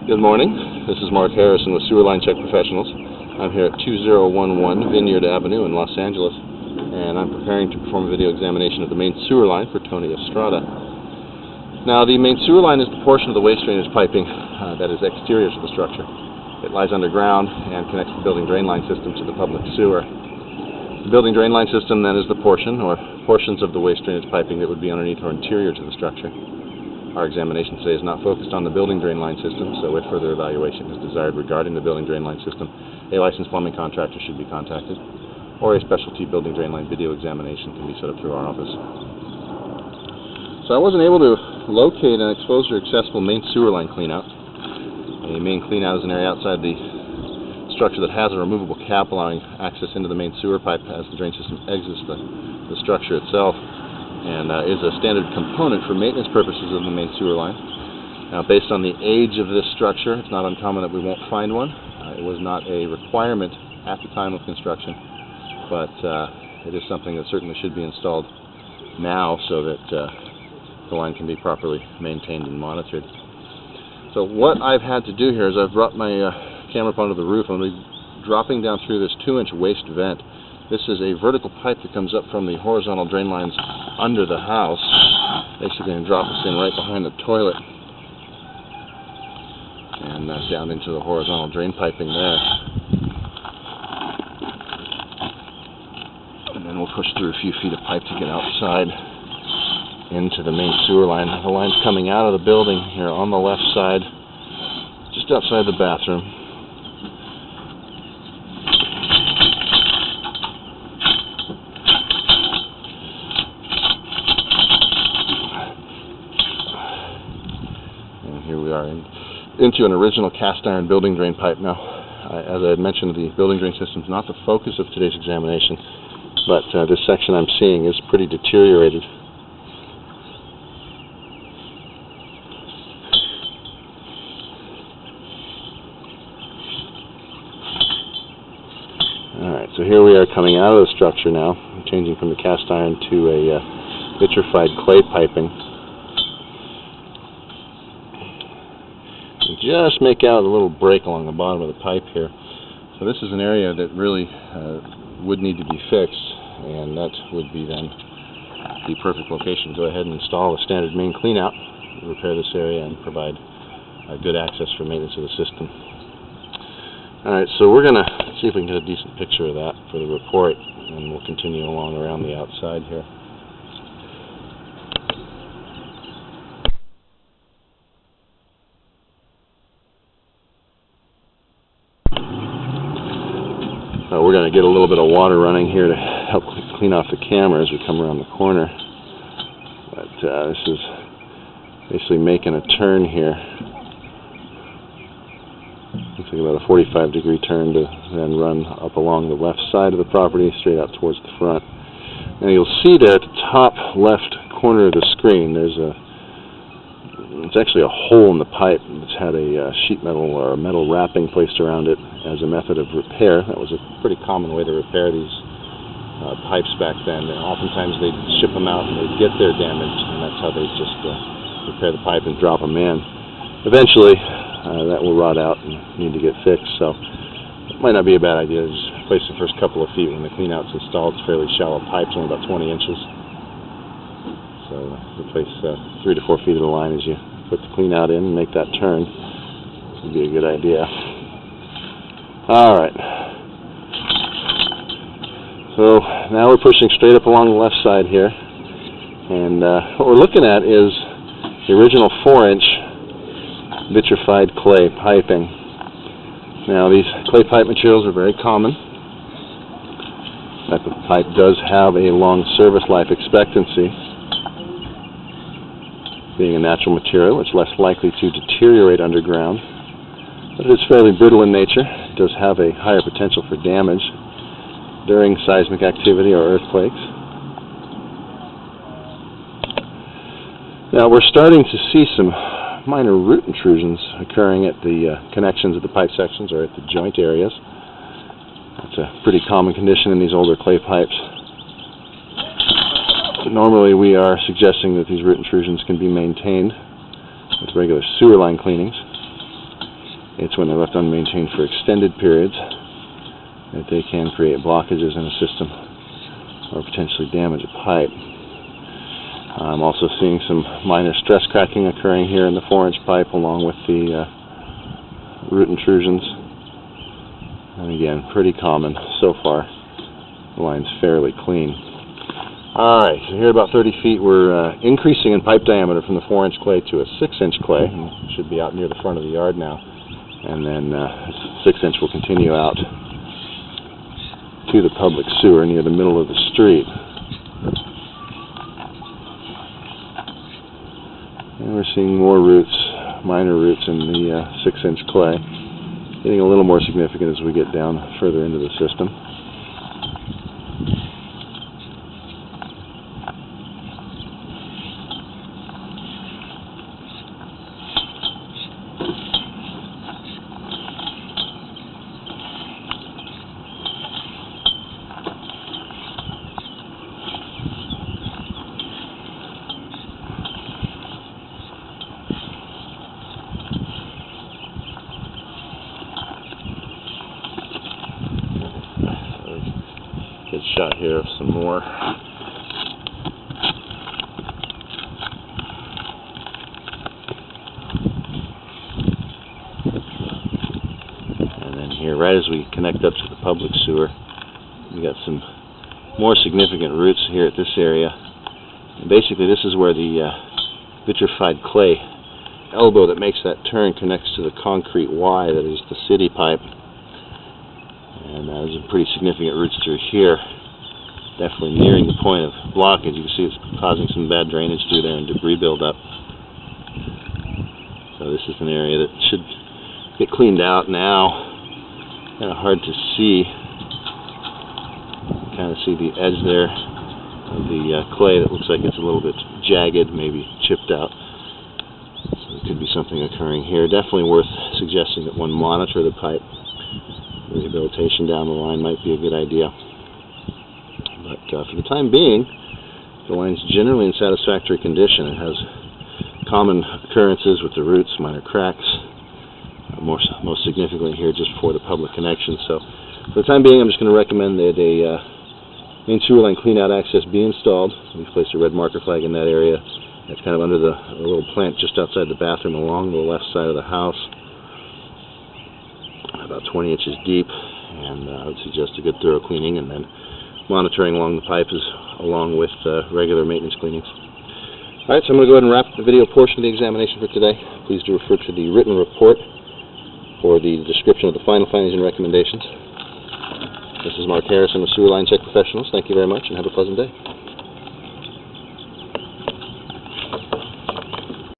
Good morning. This is Mark Harrison with Sewer Line Check Professionals. I'm here at 2011 Vineyard Avenue in Los Angeles, and I'm preparing to perform a video examination of the main sewer line for Tony Estrada. Now, the main sewer line is the portion of the waste drainage piping that is exterior to the structure. It lies underground and connects the building drain line system to the public sewer. The building drain line system then is the portion or portions of the waste drainage piping that would be underneath or interior to the structure. Our examination today is not focused on the building drain line system, so if further evaluation is desired regarding the building drain line system, a licensed plumbing contractor should be contacted, or a specialty building drain line video examination can be set up through our office. So I wasn't able to locate an exposure-accessible main sewer line cleanout. A main cleanout is an area outside the structure that has a removable cap allowing access into the main sewer pipe as the drain system exits the structure itself, and is a standard component for maintenance purposes of the main sewer line. Now, based on the age of this structure, it's not uncommon that we won't find one. It was not a requirement at the time of construction, but it is something that certainly should be installed now so that the line can be properly maintained and monitored. So what I've had to do here is I've brought my camera up onto the roof. I'm going to be dropping down through this 2-inch waste vent. This is a vertical pipe that comes up from the horizontal drain lines under the house, basically going to drop us in right behind the toilet and down into the horizontal drain piping there. And then we'll push through a few feet of pipe to get outside into the main sewer line. The line's coming out of the building here on the left side, just outside the bathroom. And here we are into an original cast iron building drain pipe. Now, as I had mentioned, the building drain system is not the focus of today's examination, but this section I'm seeing is pretty deteriorated. Alright, so here we are coming out of the structure now, changing from the cast iron to a vitrified clay piping. And just make out a little break along the bottom of the pipe here. So this is an area that really would need to be fixed, and that would be then the perfect location. Go ahead and install a standard main cleanout, repair this area, and provide good access for maintenance of the system. Alright, so we're going to see if we can get a decent picture of that for the report, and we'll continue along around the outside here. We're going to get a little bit of water running here to help clean off the camera as we come around the corner. But this is basically making a turn here. Looks like about a 45-degree turn to then run up along the left side of the property, straight out towards the front. Now you'll see that at the top left corner of the screen, it's actually a hole in the pipe that's had a sheet metal or a metal wrapping placed around it as a method of repair. That was a pretty common way to repair these pipes back then. And oftentimes they'd ship them out and they'd get their damaged, and that's how they just repair the pipe and drop them in. Eventually, that will rot out and need to get fixed, so it might not be a bad idea to just place the first couple of feet when the cleanout's installed. It's fairly shallow pipes, only about 20 inches. So replace 3 to 4 feet of the line as you put the cleanout in and make that turn. This would be a good idea. Alright. So now we're pushing straight up along the left side here, and what we're looking at is the original 4-inch vitrified clay piping. Now, these clay pipe materials are very common. This type of pipe does have a long service life expectancy. Being a natural material, it's less likely to deteriorate underground, but it is fairly brittle in nature. It does have a higher potential for damage during seismic activity or earthquakes. Now, we're starting to see some minor root intrusions occurring at the connections of the pipe sections or at the joint areas. That's a pretty common condition in these older clay pipes. Normally we are suggesting that these root intrusions can be maintained with regular sewer line cleanings. It's when they're left unmaintained for extended periods that they can create blockages in a system or potentially damage a pipe. I'm also seeing some minor stress cracking occurring here in the 4-inch pipe along with the root intrusions. And again, pretty common so far. The line's fairly clean. Alright, so here about 30 feet we're increasing in pipe diameter from the 4-inch clay to a 6-inch clay. And should be out near the front of the yard now. And then 6-inch will continue out to the public sewer near the middle of the street. And we're seeing more roots, minor roots in the 6-inch clay, getting a little more significant as we get down further into the system. Good shot here of some more. And then here, right as we connect up to the public sewer, we got some more significant roots here at this area. And basically this is where the vitrified clay elbow that makes that turn connects to the concrete Y that is the city pipe. And there's some pretty significant roots through here, definitely nearing the point of blockage. You can see it's causing some bad drainage through there and debris buildup. So this is an area that should get cleaned out now. Kind of hard to see. Kind of see the edge there of the clay that looks like it's a little bit jagged, maybe chipped out. So there could be something occurring here. Definitely worth suggesting that one monitor the pipe. Rehabilitation down the line might be a good idea. But for the time being, the line's generally in satisfactory condition. It has common occurrences with the roots, minor cracks, most significantly here just before the public connection. So for the time being, I'm just going to recommend that a main sewer line clean-out access be installed. We've placed a red marker flag in that area. It's kind of under the little plant just outside the bathroom along the left side of the house. About 20 inches deep, and I would suggest a good thorough cleaning and then monitoring along the pipes along with regular maintenance cleanings. Alright, so I'm going to go ahead and wrap the video portion of the examination for today. Please do refer to the written report for the description of the final findings and recommendations. This is Mark Harrison with Sewer Line Check Professionals. Thank you very much and have a pleasant day.